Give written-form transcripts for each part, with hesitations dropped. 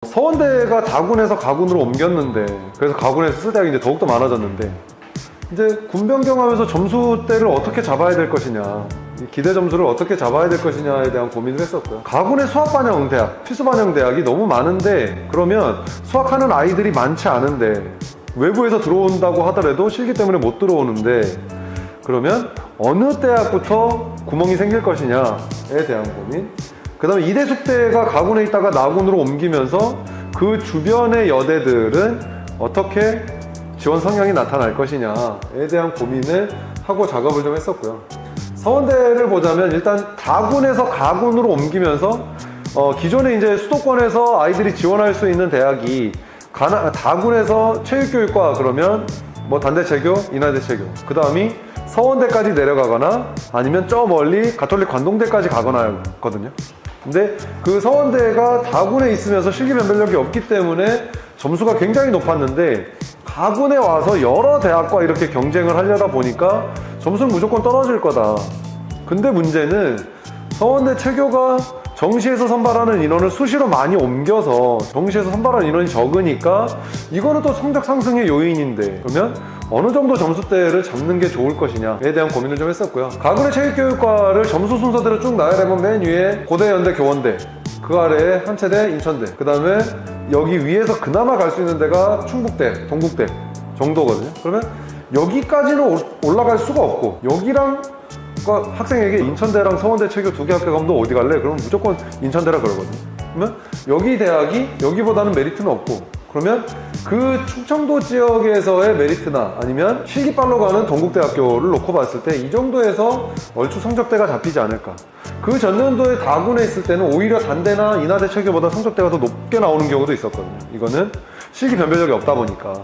서원대가 다군에서 가군으로 옮겼는데, 그래서 가군에서 쓸 대학이 이제 더욱더 많아졌는데, 이제 군 변경하면서 점수대를 어떻게 잡아야 될 것이냐, 기대 점수를 어떻게 잡아야 될 것이냐에 대한 고민을 했었고요. 가군의 수학 반영 대학, 필수 반영 대학이 너무 많은데, 그러면 수학하는 아이들이 많지 않은데 외부에서 들어온다고 하더라도 실기 때문에 못 들어오는데, 그러면 어느 대학부터 구멍이 생길 것이냐에 대한 고민. 그 다음에 이대숙대가 가군에 있다가 나군으로 옮기면서 그 주변의 여대들은 어떻게 지원 성향이 나타날 것이냐에 대한 고민을 하고 작업을 좀 했었고요. 서원대를 보자면 일단 다군에서 가군으로 옮기면서 기존에 이제 수도권에서 아이들이 지원할 수 있는 대학이 다군에서 체육교육과 그러면 뭐 단대체교, 인하대체교, 그 다음이 서원대까지 내려가거나 아니면 저 멀리 가톨릭 관동대까지 가거나 였거든요. 근데 그 서원대가 다군에 있으면서 실기 변별력이 없기 때문에 점수가 굉장히 높았는데, 가군에 와서 여러 대학과 이렇게 경쟁을 하려다 보니까 점수는 무조건 떨어질 거다. 근데 문제는 서원대 체교가 정시에서 선발하는 인원을 수시로 많이 옮겨서 정시에서 선발하는 인원이 적으니까 이거는 또 성적 상승의 요인인데, 그러면 어느 정도 점수대를 잡는 게 좋을 것이냐에 대한 고민을 좀 했었고요. 가군의 체육교육과를 점수 순서대로 쭉 나열해 보면 맨 위에 고대, 연대, 교원대, 그 아래에 한체대, 인천대, 그 다음에 여기 위에서 그나마 갈 수 있는 데가 충북대, 동국대 정도거든요. 그러면 여기까지는 올라갈 수가 없고, 여기랑 그러니까 학생에게 인천대랑 서원대 체교 두 개 학교 가면 너 어디 갈래? 그러면 무조건 인천대라 그러거든요. 그러면 여기 대학이 여기보다는 메리트는 없고, 그러면 그 충청도 지역에서의 메리트나 아니면 실기빨로 가는 동국대학교를 놓고 봤을 때 이 정도에서 얼추 성적대가 잡히지 않을까. 그 전년도에 다군에 있을 때는 오히려 단대나 인하대 체교보다 성적대가 더 높게 나오는 경우도 있었거든요. 이거는 실기 변별력이 없다 보니까.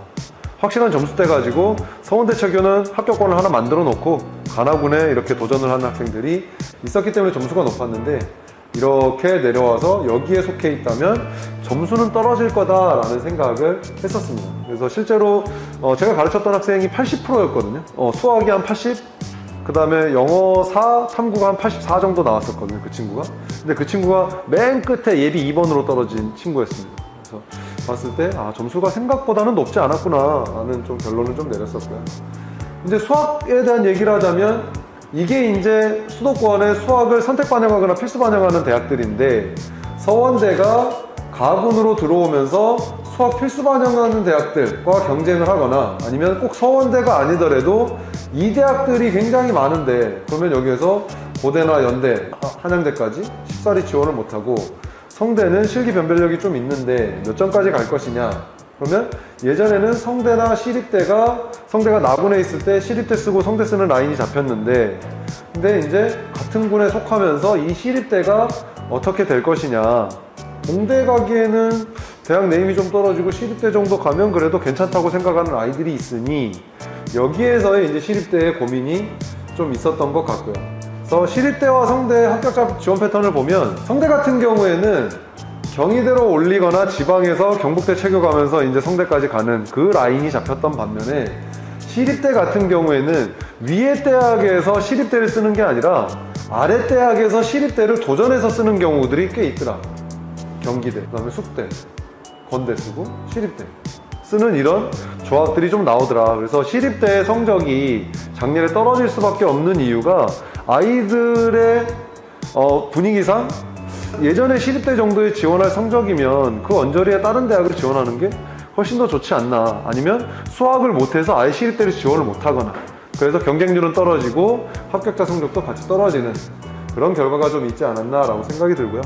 확실한 점수대 가지고 서원대 체교는 합격권을 하나 만들어 놓고 관하군에 이렇게 도전을 하는 학생들이 있었기 때문에 점수가 높았는데, 이렇게 내려와서 여기에 속해 있다면 점수는 떨어질 거다라는 생각을 했었습니다. 그래서 실제로 제가 가르쳤던 학생이 80%였거든요. 수학이 한 80, 그 다음에 영어 4, 탐구가 한 84 정도 나왔었거든요, 그 친구가. 근데 그 친구가 맨 끝에 예비 2번으로 떨어진 친구였습니다. 그래서 봤을 때 점수가 생각보다는 높지 않았구나 라는 좀 결론을 좀 내렸었고요. 이제 수학에 대한 얘기를 하자면, 이게 이제 수도권의 수학을 선택 반영하거나 필수 반영하는 대학들인데, 서원대가 가군으로 들어오면서 수학 필수 반영하는 대학들과 경쟁을 하거나, 아니면 꼭 서원대가 아니더라도 이 대학들이 굉장히 많은데, 그러면 여기에서 고대나 연대, 한양대까지 쉽사리 지원을 못하고, 성대는 실기 변별력이 좀 있는데 몇 점까지 갈 것이냐. 그러면 예전에는 성대가 나군에 있을 때 시립대 쓰고 성대 쓰는 라인이 잡혔는데, 근데 이제 같은 군에 속하면서 이 시립대가 어떻게 될 것이냐. 공대 가기에는 대학 네임이 좀 떨어지고 시립대 정도 가면 그래도 괜찮다고 생각하는 아이들이 있으니, 여기에서의 이제 시립대의 고민이 좀 있었던 것 같고요. 그래서 시립대와 성대 합격자 지원 패턴을 보면, 성대 같은 경우에는 경희대로 올리거나 지방에서 경북대 체교 가면서 이제 성대까지 가는 그 라인이 잡혔던 반면에, 시립대 같은 경우에는 위에 대학에서 시립대를 쓰는 게 아니라 아래 대학에서 시립대를 도전해서 쓰는 경우들이 꽤 있더라. 경기대, 그 다음에 숙대, 건대 쓰고 시립대 쓰는 이런 조합들이 좀 나오더라. 그래서 시립대의 성적이 작년에 떨어질 수밖에 없는 이유가, 아이들의 분위기상 예전에 시립대 정도에 지원할 성적이면 그 언저리에 다른 대학을 지원하는 게 훨씬 더 좋지 않나, 아니면 수학을 못해서 아예 시립대를 지원을 못하거나, 그래서 경쟁률은 떨어지고 합격자 성적도 같이 떨어지는 그런 결과가 좀 있지 않았나 라고 생각이 들고요.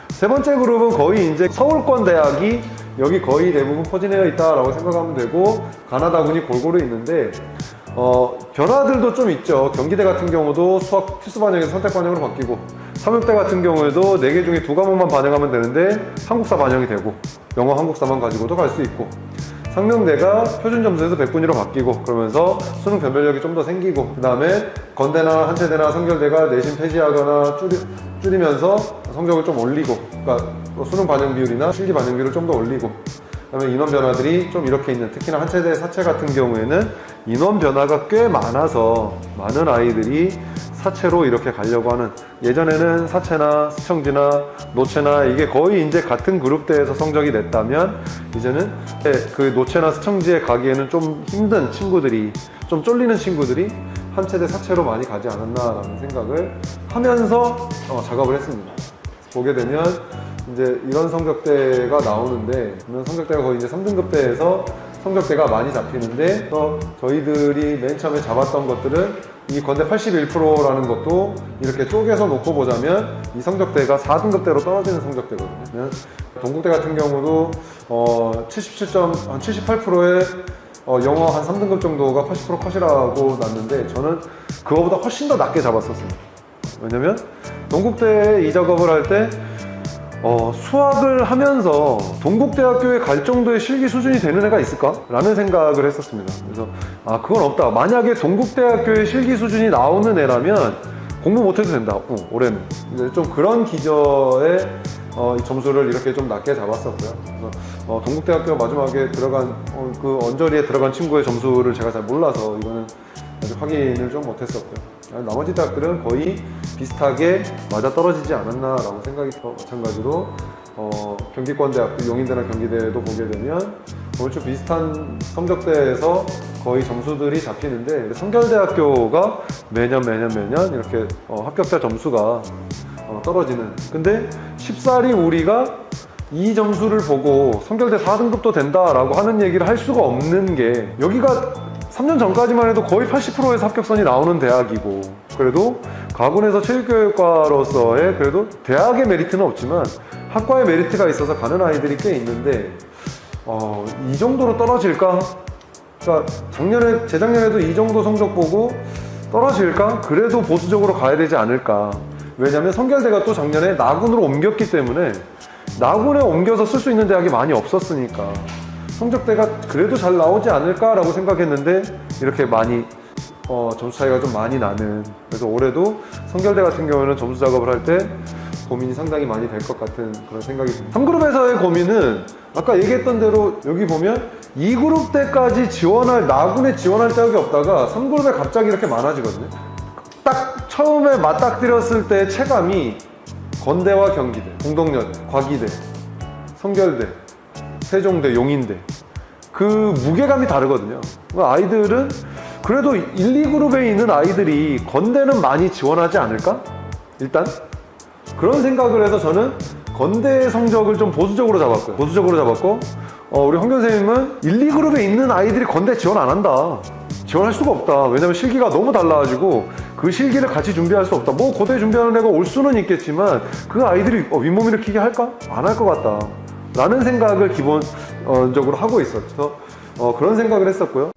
세 번째 그룹은 거의 이제 서울권 대학이 여기 거의 대부분 포진되어 있다라고 생각하면 되고, 가나다군이 골고루 있는데, 변화들도 좀 있죠. 경기대 같은 경우도 수학 필수 반영에서 선택 반영으로 바뀌고, 삼육대 같은 경우에도 4개 중에 2과목만 반영하면 되는데 한국사 반영이 되고, 영어 한국사만 가지고도 갈 수 있고, 상명대가 표준 점수에서 100분위로 바뀌고, 그러면서 수능 변별력이 좀 더 생기고, 그 다음에 건대나 한체대나 성결대가 내신 폐지하거나 줄이면서 성적을 좀 올리고, 그러니까 수능 반영 비율이나 실기 반영 비율을 좀 더 올리고, 그다음에 인원 변화들이 좀 이렇게 있는, 특히나 한체대 사체 같은 경우에는 인원 변화가 꽤 많아서 많은 아이들이 사체로 이렇게 가려고 하는, 예전에는 사체나 스청지나 노체나 이게 거의 이제 같은 그룹대에서 성적이 냈다면 이제는 그 노체나 스청지에 가기에는 좀 힘든 친구들이, 좀 쫄리는 친구들이 한체대 사체로 많이 가지 않았나라는 생각을 하면서 작업을 했습니다. 보게 되면 이제 이런 성적대가 나오는데, 그러면 성적대가 거의 이제 3등급대에서 성적대가 많이 잡히는데, 저희들이 맨 처음에 잡았던 것들은 이 건대 81%라는 것도 이렇게 쪼개서 놓고 보자면 이 성적대가 4등급대로 떨어지는 성적대거든요. 동국대 같은 경우도 78%의 영어 한 3등급 정도가 80% 컷이라고 났는데, 저는 그거보다 훨씬 더 낮게 잡았었습니다. 왜냐면 동국대에 이 작업을 할 때 수학을 하면서 동국대학교에 갈 정도의 실기 수준이 되는 애가 있을까? 라는 생각을 했었습니다. 그래서 그건 없다. 만약에 동국대학교의 실기 수준이 나오는 애라면 공부 못해도 된다. 올해는. 좀 그런 기저의 이 점수를 이렇게 좀 낮게 잡았었고요. 그래서 동국대학교 마지막에 들어간 그 언저리에 들어간 친구의 점수를 제가 잘 몰라서 이거는 아직 확인을 좀 못했었고요. 나머지 대학들은 거의 비슷하게 맞아 떨어지지 않았나라고 생각이 들어. 마찬가지로 경기권대학교, 용인대나 경기대도 보게 되면 얼추 비슷한 성적대에서 거의 점수들이 잡히는데, 성결대학교가 매년 이렇게 합격자 점수가 떨어지는. 근데 쉽사리 우리가 이 점수를 보고 성결대 4등급도 된다라고 하는 얘기를 할 수가 없는 게, 여기가 3년 전까지만 해도 거의 80%에서 합격선이 나오는 대학이고, 그래도 가군에서 체육교육과로서의 그래도 대학의 메리트는 없지만 학과의 메리트가 있어서 가는 아이들이 꽤 있는데, 이 정도로 떨어질까? 그러니까 재작년에도 이 정도 성적 보고 떨어질까? 그래도 보수적으로 가야 되지 않을까? 왜냐면 성결대가 또 작년에 나군으로 옮겼기 때문에 나군에 옮겨서 쓸 수 있는 대학이 많이 없었으니까 성적대가 그래도 잘 나오지 않을까라고 생각했는데, 이렇게 많이 점수 차이가 좀 많이 나는. 그래서 올해도 성결대 같은 경우는 점수 작업을 할 때 고민이 상당히 많이 될 것 같은 그런 생각이 듭니다. 3그룹에서의 고민은 아까 얘기했던 대로 여기 보면 2그룹 때까지 나군에 지원할 대학이 없다가 3그룹에 갑자기 이렇게 많아지거든요. 딱 처음에 맞닥뜨렸을 때의 체감이 건대와 경기대, 공동여대, 과기대, 성결대, 세종대, 용인대, 그 무게감이 다르거든요. 아이들은 그래도 1, 2그룹에 있는 아이들이 건대는 많이 지원하지 않을까? 일단 그런 생각을 해서 저는 건대 성적을 좀 보수적으로 잡았고, 우리 황교안 선생님은 1, 2그룹에 있는 아이들이 건대 지원 안 한다. 지원할 수가 없다. 왜냐면 실기가 너무 달라가지고 그 실기를 같이 준비할 수 없다. 고대 준비하는 애가 올 수는 있겠지만 그 아이들이 윗몸 일으키기 할까? 안 할 것 같다 라는 생각을 기본적으로 하고 있었죠. 그런 생각을 했었고요.